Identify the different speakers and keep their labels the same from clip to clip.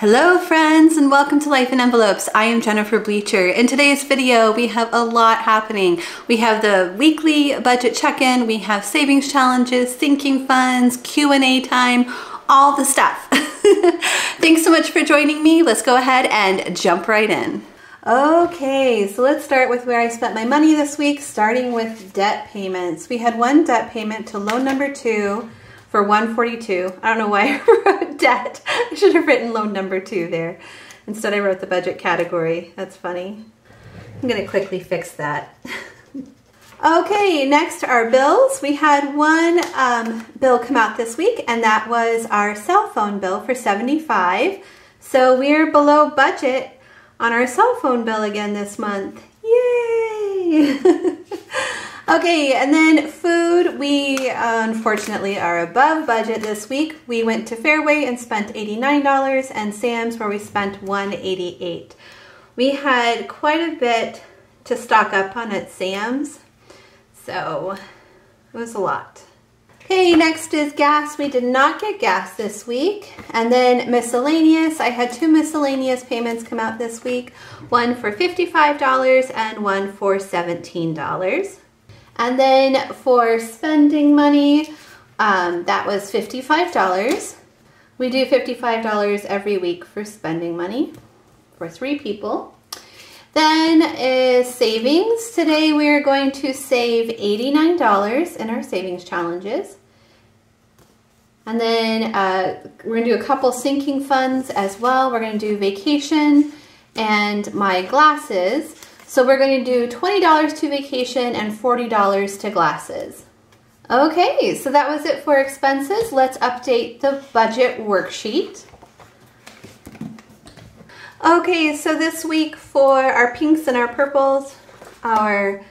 Speaker 1: Hello friends, and welcome to Life in Envelopes. I am Jennifer Bleecher. In today's video we have a lot happening. We have the weekly budget check-in, we have savings challenges, sinking funds, Q&A time, all the stuff. Thanks so much for joining me. Let's go ahead and jump right in. Okay, so let's start with where I spent my money this week, starting with debt payments. We had one debt payment to loan number 2 for $142. I don't know why I wrote debt. I should have written loan number 2 there. Instead I wrote the budget category. That's funny. I'm gonna quickly fix that. Okay, next are bills. We had one bill come out this week, and that was our cell phone bill for $75. So we're below budget on our cell phone bill again this month. Yay! Okay, and then food, we unfortunately are above budget this week. We went to Fairway and spent $89, and Sam's where we spent $188. We had quite a bit to stock up on at Sam's, so it was a lot. Okay, next is gas. We did not get gas this week. And then miscellaneous, I had 2 miscellaneous payments come out this week, one for $55 and one for $17. And then for spending money, that was $55. We do $55 every week for spending money for 3 people. Then is savings. Today we are going to save $89 in our savings challenges. And then we're going to do a couple sinking funds as well. We're going to do vacation and my glasses. So we're going to do $20 to vacation and $40 to glasses. Okay, so that was it for expenses. Let's update the budget worksheet. Okay, so this week for our pinks and our purples, our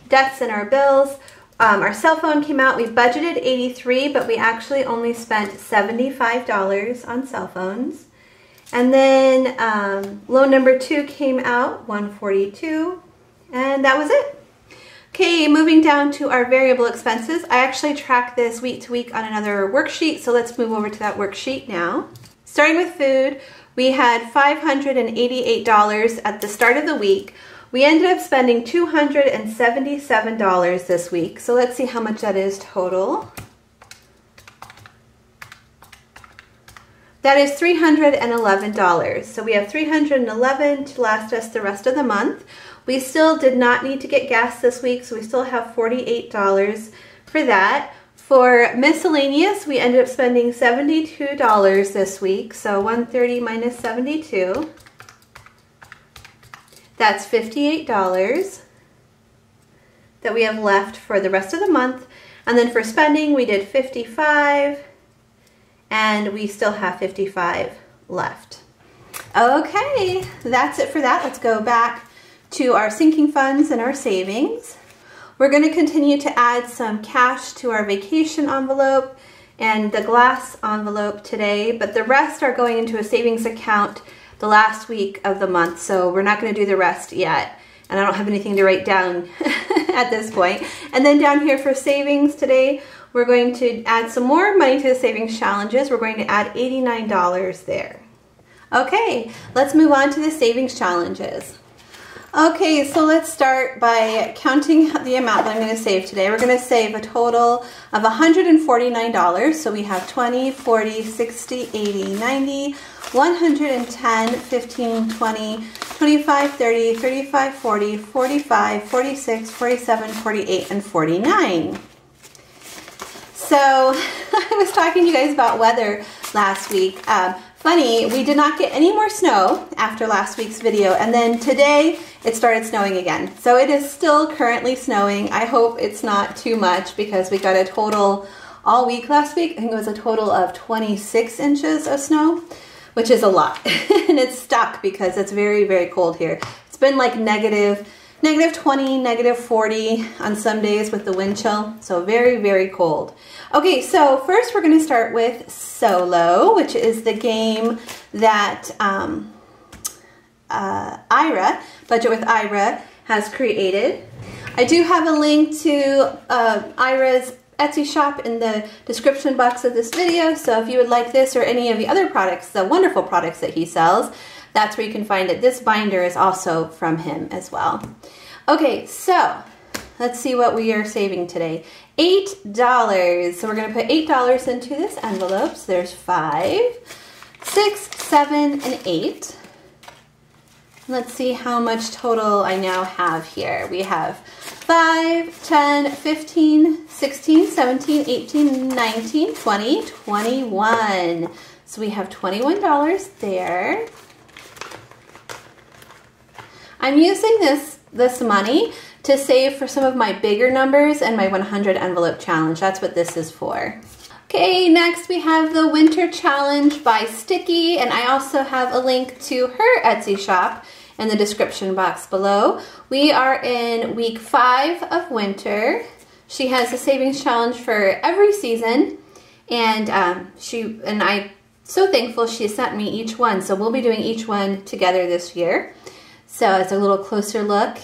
Speaker 1: debts and our bills, our cell phone came out. We budgeted $83, but we actually only spent $75 on cell phones. And then loan number 2 came out, $142, and that was it. Okay, moving down to our variable expenses. I actually track this week to week on another worksheet, so let's move over to that worksheet now. Starting with food, we had $588 at the start of the week. We ended up spending $277 this week, so let's see how much that is total. That is $311. So we have $311 to last us the rest of the month. We still did not need to get gas this week, so we still have $48 for that. For miscellaneous, we ended up spending $72 this week, so $130 minus 72. That's $58 that we have left for the rest of the month. And then for spending, we did $55. And we still have $55 left. Okay, that's it for that. Let's go back to our sinking funds and our savings. We're going to continue to add some cash to our vacation envelope and the glass envelope today, but the rest are going into a savings account the last week of the month, so we're not going to do the rest yet. And I don't have anything to write down at this point. And then down here for savings today, we're going to add some more money to the savings challenges. We're going to add $89 there. Okay, let's move on to the savings challenges. Okay, so let's start by counting the amount that I'm going to save today. We're going to save a total of $149. So we have 20, 40, 60, 80, 90, 110, 15, 20, 25, 30, 35, 40, 45, 46, 47, 48, and 49. So I was talking to you guys about weather last week. Funny, we did not get any more snow after last week's video, and then today it started snowing again. So it is still currently snowing. I hope it's not too much because we got a total all week last week. I think it was a total of 26 inches of snow, which is a lot. And it's stuck because it's very, very cold here. It's been like negative 20, negative 40 on some days with the wind chill. So very, very cold. Okay, so first we're going to start with Solo, which is the game that Ira, Budget with Ira, has created. I do have a link to Ira's Etsy shop in the description box of this video. So if you would like this or any of the other products, the wonderful products that he sells, that's where you can find it. This binder is also from him as well. Okay, so let's see what we are saving today. $8. So we're going to put $8 into this envelope. So there's 5, 6, 7, and 8. Let's see how much total I now have here. We have 5, 10, 15, 16, 17, 18, 19, 20, 21. So we have $21 there. I'm using this money to save for some of my bigger numbers and my 100 envelope challenge. That's what this is for. Okay, next we have the winter challenge by Sticky, and I also have a link to her Etsy shop in the description box below. We are in week 5 of winter. She has a savings challenge for every season, and I'm so thankful she sent me each one. So we'll be doing each one together this year. So it's a little closer look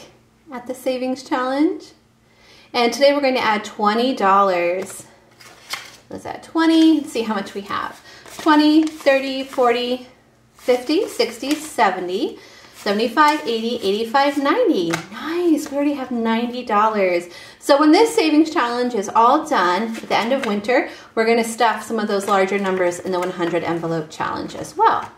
Speaker 1: at the savings challenge. And today we're going to add $20. Let's add 20, let's see how much we have. 20, 30, 40, 50, 60, 70, 75, 80, 85, 90. Nice, we already have $90. So when this savings challenge is all done at the end of winter, we're gonna stuff some of those larger numbers in the 100 envelope challenge as well.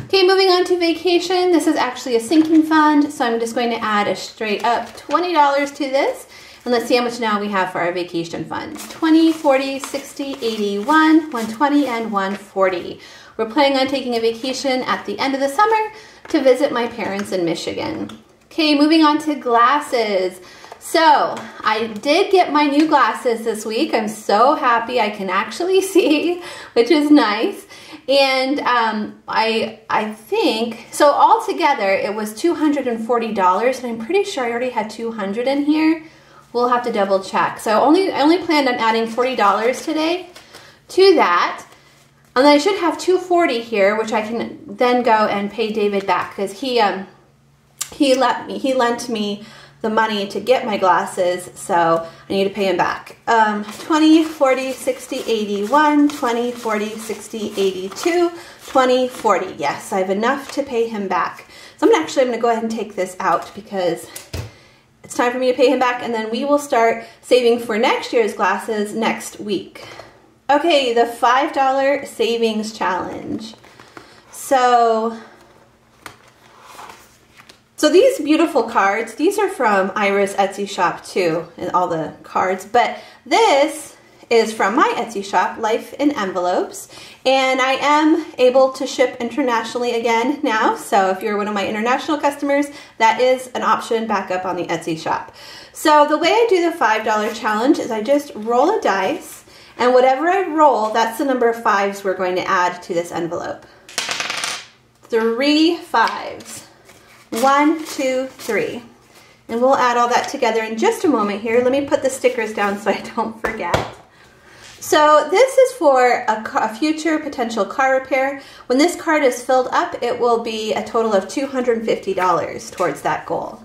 Speaker 1: Okay, moving on to vacation. This is actually a sinking fund, so I'm just going to add a straight up $20 to this. And let's see how much now we have for our vacation fund. 20, 40, 60, 81, 120, and 140. We're planning on taking a vacation at the end of the summer to visit my parents in Michigan. Okay, moving on to glasses. So I did get my new glasses this week. I'm so happy I can actually see, which is nice. And I think, so altogether it was $240, and I'm pretty sure I already had $200 in here. We'll have to double check. So I only planned on adding $40 today to that. And then I should have $240 here, which I can then go and pay David back, because he lent me the money to get my glasses, so I need to pay him back. 20, 40, 60, 81, 20, 40, 60, 82, 20, 40. Yes, I have enough to pay him back. So I'm gonna go ahead and take this out because it's time for me to pay him back, and then we will start saving for next year's glasses next week. Okay, the $5 savings challenge. So these beautiful cards, these are from Ira's Etsy shop too, and all the cards, but this is from my Etsy shop, Life in Envelopes, and I am able to ship internationally again now, so if you're one of my international customers, that is an option back up on the Etsy shop. So the way I do the $5 challenge is I just roll a dice, and whatever I roll, that's the number of 5s we're going to add to this envelope. 3 5s. 1, 2, 3. And we'll add all that together in just a moment here. Let me put the stickers down so I don't forget. So this is for a future potential car repair. When this card is filled up, it will be a total of $250 towards that goal.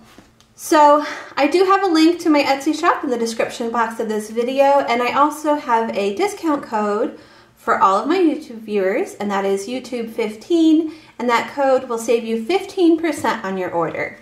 Speaker 1: So I do have a link to my Etsy shop in the description box of this video, and I also have a discount code for all of my YouTube viewers, and that is YouTube15, and that code will save you 15% on your order.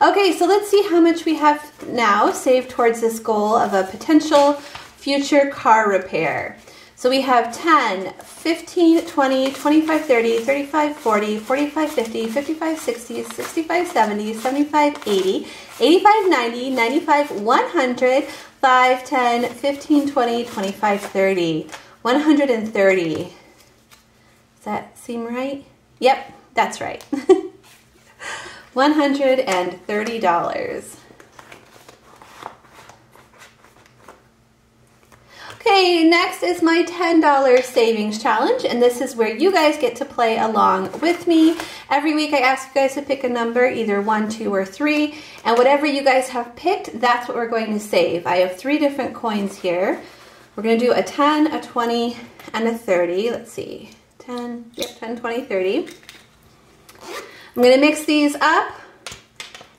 Speaker 1: Okay, so let's see how much we have now saved towards this goal of a potential future car repair. So we have 10, 15, 20, 25, 30, 35, 40, 45, 50, 55, 60, 65, 70, 75, 80, 85, 90, 95, 100, 5, 10, 15, 20, 25, 30. 130. Does that seem right? Yep, that's right. $130. Okay, next is my $10 savings challenge, and this is where you guys get to play along with me. Every week I ask you guys to pick a number, either 1, 2, or 3, and whatever you guys have picked, that's what we're going to save. I have 3 different coins here. We're going to do a 10, a 20, and a 30. Let's see. 10, yep, 10, 20, 30. I'm going to mix these up,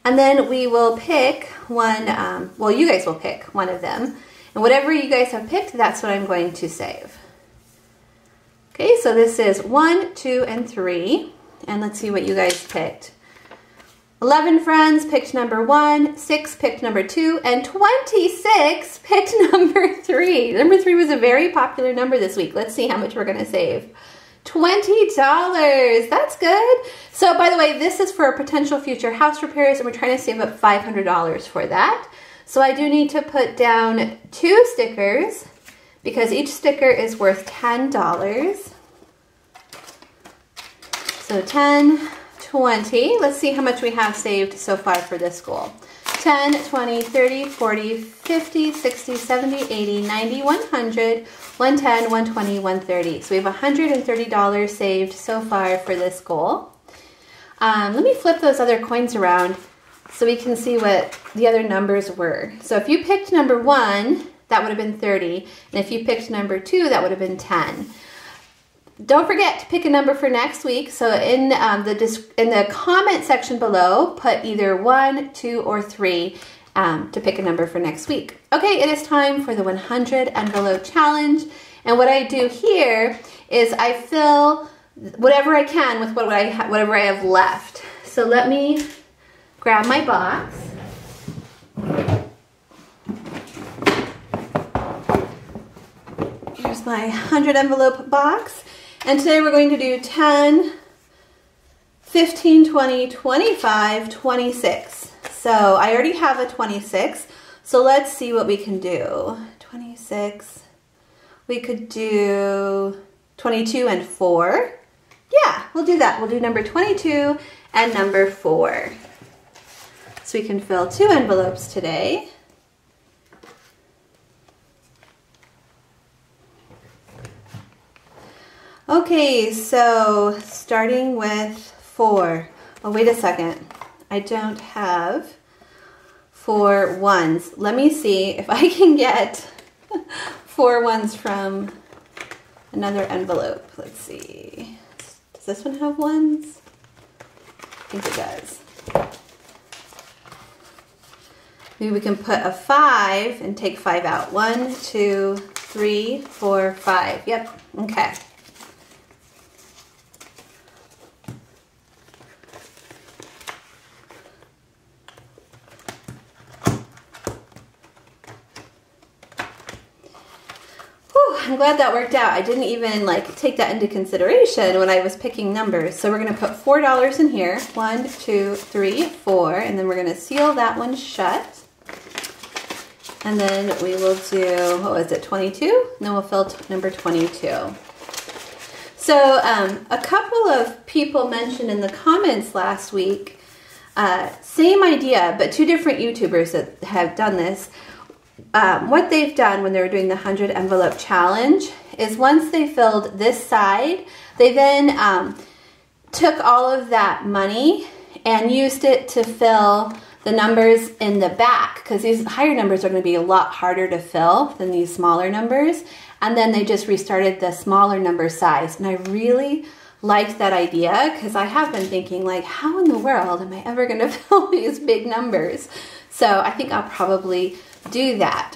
Speaker 1: and then we will pick one, well, you guys will pick one of them, And whatever you guys have picked, that's what I'm going to save. Okay, so this is 1, 2, and 3. And let's see what you guys picked. 11 friends picked number 1, 6 picked number 2, and 26 picked number 3. Number 3 was a very popular number this week. Let's see how much we're gonna save. $20, that's good. So by the way, this is for potential future house repairs, and we're trying to save up $500 for that. So I do need to put down 2 stickers because each sticker is worth $10. So 10, 20, let's see how much we have saved so far for this goal. 10, 20, 30, 40, 50, 60, 70, 80, 90, 100, 110, 120, 130. So we have $130 saved so far for this goal. Let me flip those other coins around so we can see what the other numbers were. So if you picked number 1, that would have been 30. And if you picked number 2, that would have been 10. Don't forget to pick a number for next week. So in the comment section below, put either 1, 2, or 3 to pick a number for next week. Okay, it is time for the 100 envelope challenge. And what I do here is I fill whatever I can with whatever I have left. So let me grab my box. Here's my 100 envelope box. And today we're going to do 10, 15, 20, 25, 26. So I already have a 26. So let's see what we can do. 26. We could do 22 and 4. Yeah, we'll do that. We'll do number 22 and number 4. So we can fill 2 envelopes today. Okay, so starting with 4. Oh, wait a second. I don't have 4 ones. Let me see if I can get 4 ones from another envelope. Let's see. Does this one have ones? I think it does. Maybe we can put a 5 and take 5 out. 1, 2, 3, 4, 5. Yep, okay. I'm glad that worked out. I didn't even take that into consideration when I was picking numbers. So we're going to put $4 in here. 1, 2, 3, 4, and then we're going to seal that one shut. And then we will do, what was it, 22? And then we'll fill number 22. So a couple of people mentioned in the comments last week, same idea, but 2 different YouTubers that have done this. What they've done when they were doing the 100 envelope challenge is once they filled this side, they then took all of that money and used it to fill the numbers in the back, because these higher numbers are going to be a lot harder to fill than these smaller numbers. And then they just restarted the smaller number size. And I really liked that idea because I have been thinking, how in the world am I ever going to fill these big numbers? So I think I'll probably do that.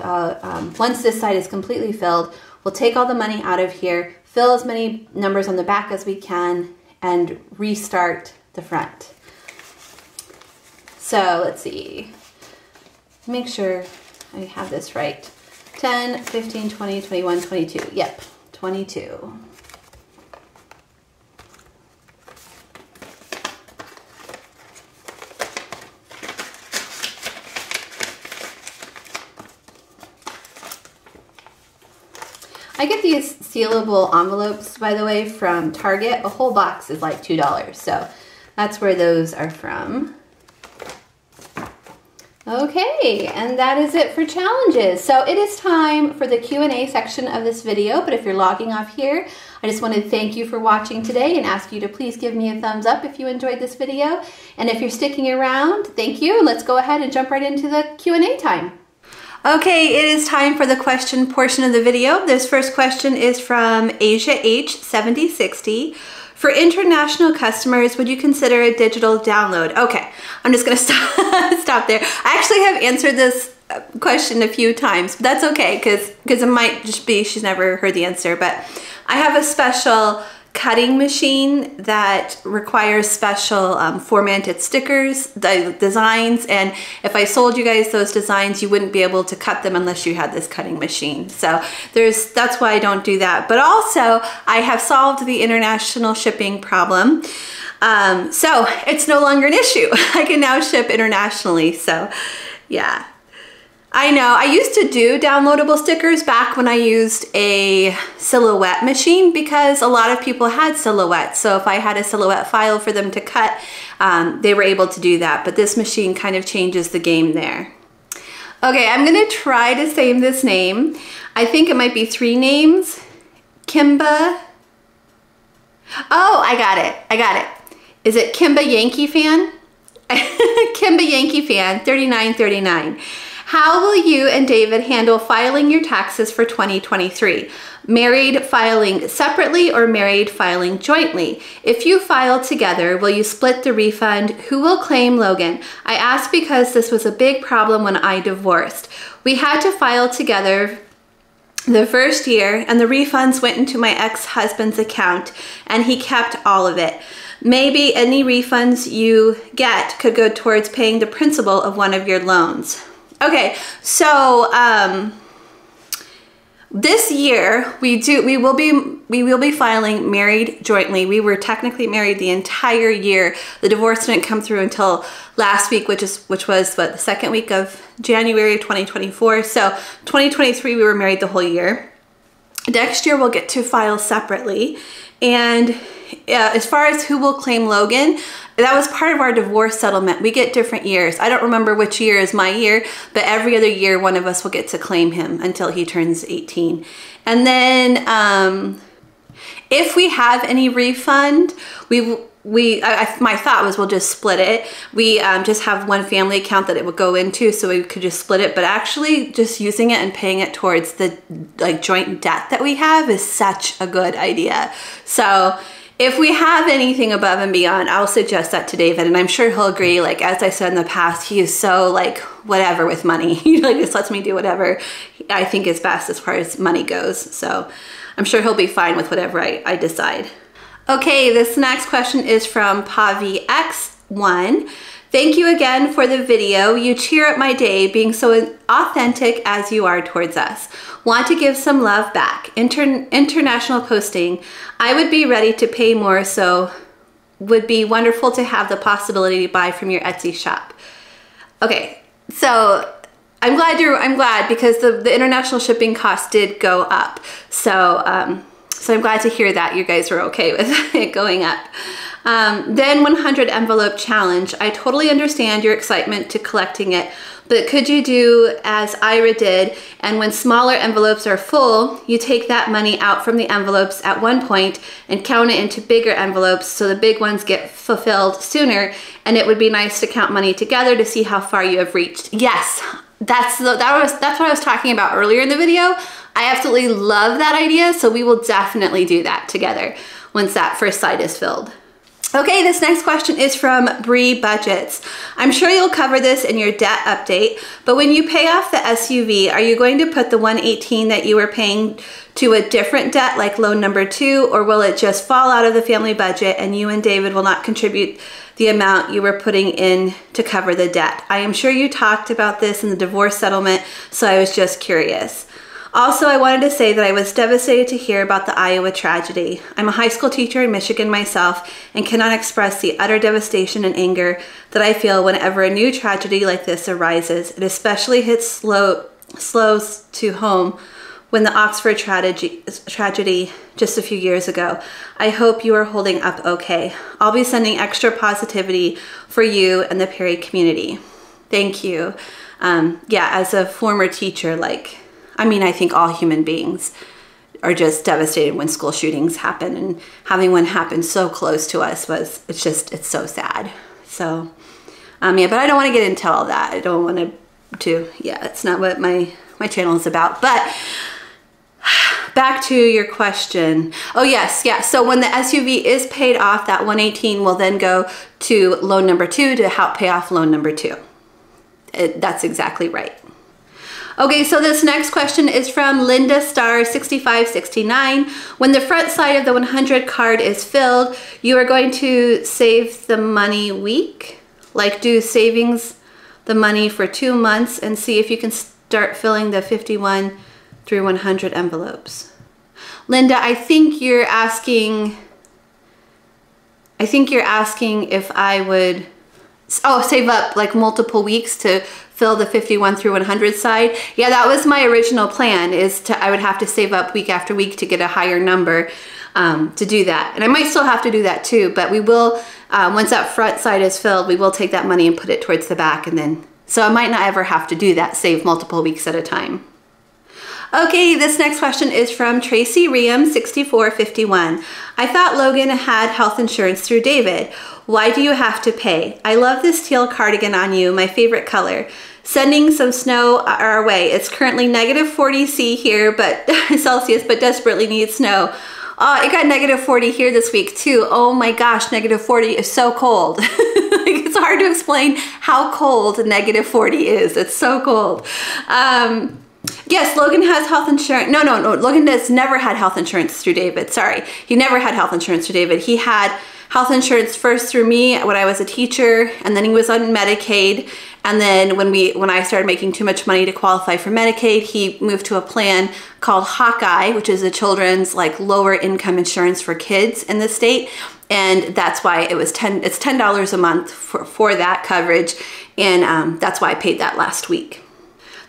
Speaker 1: Once this side is completely filled, we'll take all the money out of here, fill as many numbers on the back as we can, and restart the front. So let's see. Make sure I have this right. 10, 15, 20, 21, 22. Yep, 22. I get these sealable envelopes, by the way, from Target. A whole box is like $2, so that's where those are from. Okay, and that is it for challenges. So it is time for the Q&A section of this video, but if you're logging off here, I just want to thank you for watching today and ask you to please give me a thumbs up if you enjoyed this video. And if you're sticking around, thank you. Let's go ahead and jump right into the Q&A time. Okay, it is time for the question portion of the video. This first question is from Asia H 7060. For international customers, would you consider a digital download? Okay, I'm just gonna stop there. I actually have answered this question a few times. But that's okay, because it might just be she's never heard the answer. But I have a special cutting machine that requires special formatted stickers, the designs, and if I sold you guys those designs, you wouldn't be able to cut them unless you had this cutting machine. So that's why I don't do that. But also, I have solved the international shipping problem. So it's no longer an issue. I can now ship internationally. So yeah. I know, I used to do downloadable stickers back when I used a Silhouette machine because a lot of people had Silhouette. So if I had a Silhouette file for them to cut, they were able to do that. But this machine kind of changes the game there. Okay, I'm gonna try to say this name. I think it might be 3 names. Kimba. Oh, I got it, I got it. Is it Kimba Yankee Fan? Kimba Yankee Fan, 3939. How will you and David handle filing your taxes for 2023? Married filing separately or married filing jointly? If you file together, will you split the refund? Who will claim Logan? I ask because this was a big problem when I divorced. We had to file together the first year and the refunds went into my ex-husband's account and he kept all of it. Maybe any refunds you get could go towards paying the principal of one of your loans. Okay, so this year we will be filing married jointly. We were technically married the entire year. The divorce didn't come through until last week, which was what, the second week of January of 2024. So 2023 we were married the whole year. Next year we'll get to file separately. And as far as who will claim Logan, that was part of our divorce settlement. We get different years. I don't remember which year is my year, but every other year one of us will get to claim him until he turns 18. And then if we have any refund, my thought was we'll just split it. We just have one family account that it would go into, so we could just split it. But actually just using it and paying it towards the joint debt that we have is such a good idea. So if we have anything above and beyond, I'll suggest that to David, and I'm sure he'll agree. Like, as I said in the past, he is so whatever with money. He just lets me do whatever I think is best as far as money goes. So I'm sure he'll be fine with whatever I decide. Okay, this next question is from Pavi X1. Thank you again for the video. You cheer up my day being so authentic as you are towards us. Want to give some love back. International posting. I would be ready to pay more, so would be wonderful to have the possibility to buy from your Etsy shop. Okay, so I'm glad because the international shipping cost did go up. So I'm glad to hear that you guys are okay with it going up. Then 100 envelope challenge. I totally understand your excitement to collecting it, but could you do as Ira did, and when smaller envelopes are full, you take that money out from the envelopes at one point and count it into bigger envelopes so the big ones get fulfilled sooner, and it would be nice to count money together to see how far you have reached. Yes, that's what I was talking about earlier in the video. I absolutely love that idea, so we will definitely do that together once that first side is filled. Okay, this next question is from Bree Budgets. I'm sure you'll cover this in your debt update, but when you pay off the SUV, are you going to put the $118 that you were paying to a different debt like loan number 2, or will it just fall out of the family budget and you and David will not contribute the amount you were putting in to cover the debt? I am sure you talked about this in the divorce settlement, so I was just curious. Also, I wanted to say that I was devastated to hear about the Iowa tragedy. I'm a high school teacher in Michigan myself and cannot express the utter devastation and anger that I feel whenever a new tragedy like this arises. It especially hits slows to home when the Oxford tragedy just a few years ago. I hope you are holding up okay. I'll be sending extra positivity for you and the Perry community. Thank you. Yeah, as a former teacher, I think all human beings are just devastated when school shootings happen, and having one happen so close to us it's so sad. So, yeah, but I don't want to get into all that. I don't want to, yeah, that's not what my channel is about. But back to your question. Oh yes, yeah, so when the SUV is paid off, that $118 will then go to loan number 2 to help pay off loan number 2. That's exactly right. Okay, so this next question is from Linda Star 6569. When the front side of the 100 card is filled, you are going to save the money week? Like do savings the money for 2 months and see if you can start filling the 51 through 100 envelopes. Linda, I think you're asking if I would, save up like multiple weeks to fill the 51 through 100 side. Yeah, that was my original plan, I would have to save up week after week to get a higher number to do that. And I might still have to do that too, but we will, once that front side is filled, we will take that money and put it towards the back, and then, so I might not ever have to do that, save multiple weeks at a time. Okay, this next question is from Tracy Riem 6451. I thought Logan had health insurance through David. Why do you have to pay? I love this teal cardigan on you, my favorite color. Sending some snow our way. It's currently -40 here, but Celsius, but desperately needs snow. Oh, it got -40 here this week too. Oh my gosh, -40 is so cold. It's hard to explain how cold -40 is. It's so cold. Yes, Logan has health insurance. No, Logan has never had health insurance through David. Sorry, he never had health insurance through David. He had health insurance first through me when I was a teacher, and then he was on Medicaid. And then when I started making too much money to qualify for Medicaid, he moved to a plan called Hawkeye, which is a children's like lower income insurance for kids in the state. And that's why it's $10 a month for that coverage. And that's why I paid that last week.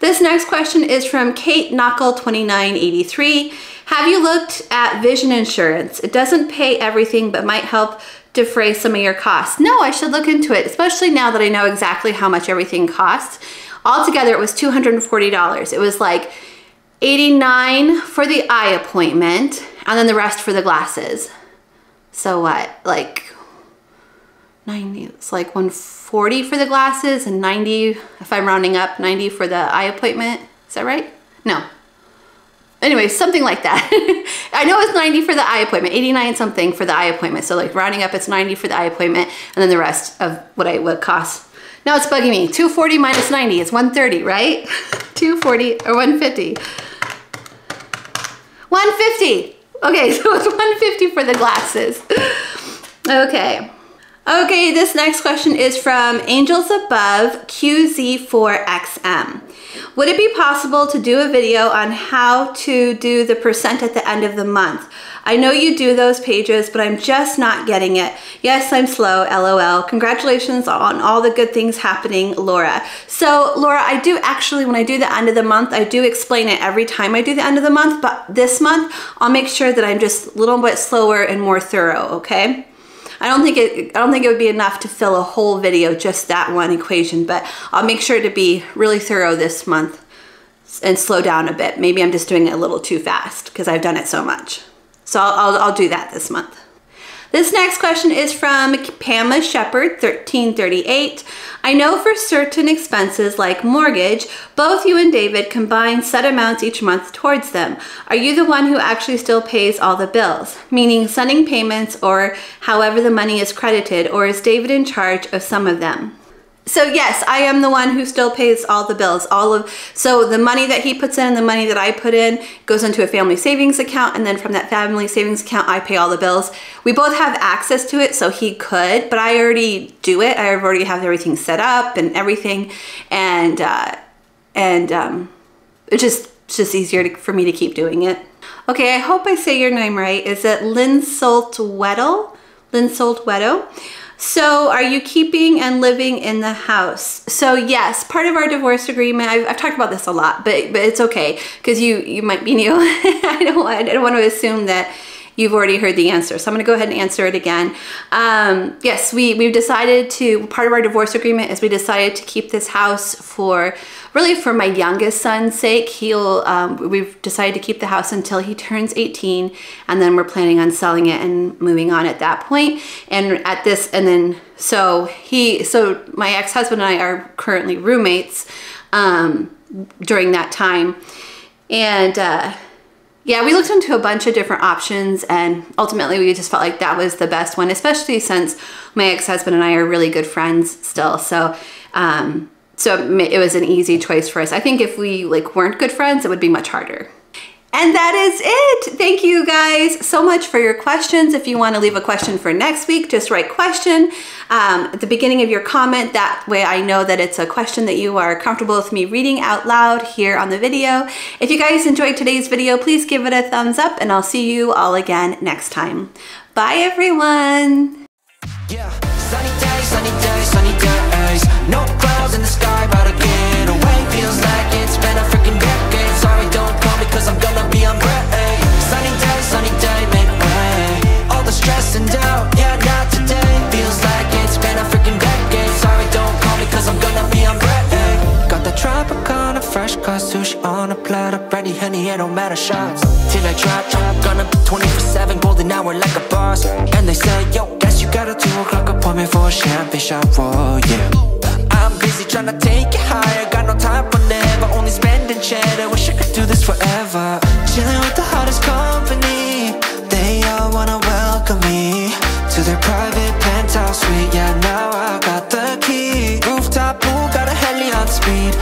Speaker 1: This next question is from Kate Knuckle 2983. Have you looked at vision insurance? It doesn't pay everything, but might help defray some of your costs. No, I should look into it, especially now that I know exactly how much everything costs. Altogether, it was $240. It was like $89 for the eye appointment, and then the rest for the glasses. So what, like 90, it's like $140 for the glasses and $90, if I'm rounding up, $90 for the eye appointment. Is that right? No. Anyway, something like that. I know it's $90 for the eye appointment, $89 something for the eye appointment. So like rounding up, it's $90 for the eye appointment, and then the rest of what it costs. Now it's bugging me. $240 minus $90 is $130, right? $240 or $150. $150. Okay, so it's $150 for the glasses. Okay. Okay, this next question is from Angels Above QZ4XM. Would it be possible to do a video on how to do the percent at the end of the month? I know you do those pages, but I'm just not getting it. Yes, I'm slow, LOL. Congratulations on all the good things happening, Laura. So Laura, I do actually, when I do the end of the month, I do explain it every time I do the end of the month, but this month, I'll make sure that I'm just a little bit slower and more thorough, okay? I don't think it would be enough to fill a whole video, just that one equation, but I'll make sure to be really thorough this month and slow down a bit. Maybe I'm just doing it a little too fast because I've done it so much. So I'll do that this month. This next question is from Pamela Shepherd, 1338. I know for certain expenses like mortgage, both you and David combine set amounts each month towards them. Are you the one who actually still pays all the bills? Meaning sending payments or however the money is credited, or is David in charge of some of them? So yes, I am the one who still pays all the bills. So the money that he puts in, the money that I put in goes into a family savings account, and then from that family savings account, I pay all the bills. We both have access to it, so he could, but I already do it. I already have everything set up and everything, and it's just easier for me to keep doing it. Okay, I hope I say your name right. Is it Linsolt-Weddle? Linsolt-Weddle? So are you keeping and living in the house? So yes, part of our divorce agreement, I've talked about this a lot, but it's okay because you might be new. I don't want to assume that you've already heard the answer. So I'm gonna go ahead and answer it again. Yes, we've decided to, part of our divorce agreement is we decided to keep this house really for my youngest son's sake. We've decided to keep the house until he turns 18, and then we're planning on selling it and moving on at that point. So my ex-husband and I are currently roommates during that time. And yeah, we looked into a bunch of different options, and ultimately we just felt like that was the best one, especially since my ex-husband and I are really good friends still. So So it was an easy choice for us. I think if we like weren't good friends, it would be much harder. And that is it. Thank you guys so much for your questions. If you want to leave a question for next week, just write question at the beginning of your comment. That way I know that it's a question that you are comfortable with me reading out loud here on the video. If you guys enjoyed today's video, please give it a thumbs up and I'll see you all again next time. Bye everyone.
Speaker 2: Yeah, sunny days, no clouds in the sky, about to get away. Feels like it's been a freaking decade. Sorry, don't call me cause I'm gonna be on break. Sunny day, make way. All the stress and doubt, yeah, not today. Feels like it's been a freaking decade. Sorry, don't call me cause I'm gonna be on break. Got the Tropicana, fresh cut sushi on a platter. Brandy, honey, it don't matter, shots till I drop. Gonna be 24/7, golden hour like a boss. And they say, yo, guess you got a 2 o'clock appointment for a champagne shot, whoa, yeah. I'm busy trying to take it higher, got no time for never, only spending cheddar. Wish I could do this forever. Chilling with the hottest company, they all wanna welcome me to their private penthouse suite. Yeah, now I got the key. Rooftop pool, got a heli on speed.